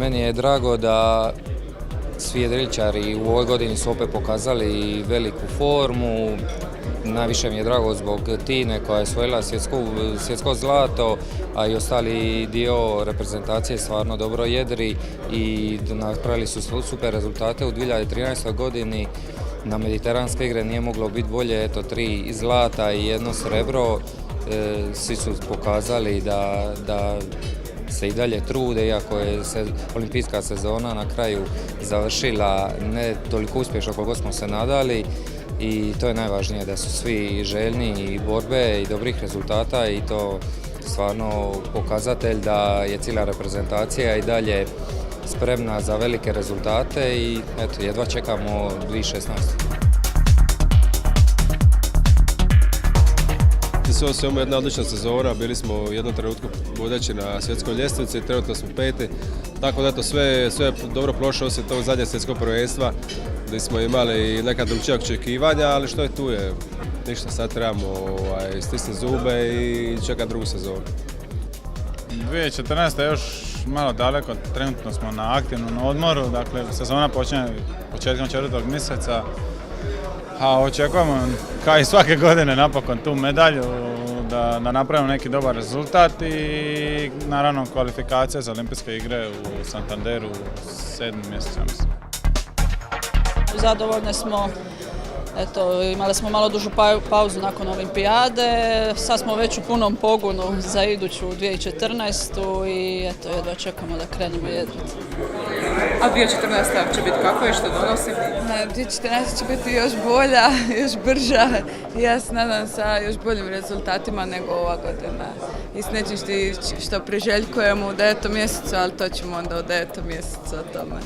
meni je drago da svi jedriličari u ovoj godini su opet pokazali veliku formu. Najviše mi je drago zbog Tine koja je osvojila svjetsko zlato, a i ostali dio reprezentacije stvarno dobro jedri i napravili su super rezultate u 2013. godini. Na mediteranske igre nije moglo biti bolje, eto 3 zlata i 1 srebro. Svi su pokazali da se i dalje trude, iako je olimpijska sezona na kraju završila ne toliko uspješno koliko smo se nadali. I to je najvažnije, da su svi željni i borbe i dobrih rezultata i to stvarno pokazatelj da je cijela reprezentacija i dalje spremna za velike rezultate i eto, jedva čekamo 2016. Sve u svemu jedna odlična sezona, bili smo u jednom trenutku vodeći na svjetskoj ljestvici, trenutno smo 5. Tako da eto, sve je dobro prošlo osim tog zadnjeg svjetskog prvenstva gdje smo imali neka drugčija očekivanja, ali što je tu je. Ništa, sad trebamo stisnuti zube i čekati drugu sezonu. 2014. je još malo daleko, trenutno smo na aktivnom odmoru, dakle sezona počinje početkom 4. mjeseca. A očekujemo, kao i svake godine, napokon tu medalju, da napravimo neki dobar rezultat i naravno kvalifikacije za olimpijske igre u Santanderu u 7. mjesecu. Zadovoljni smo, eto, imali smo malo dužu pauzu nakon olimpijade, sad smo već u punom pogonu za iduću 2014. i eto, jedva čekamo da krenemo jedriti. A 2014. će biti kako i što donosi? 2014. će biti još bolja, još brža i ja se nadam sa još boljim rezultatima nego ova godina. I s nečim što priželjkujemo u 9. mjesecu, ali to ćemo onda u 9. mjesecu o tome.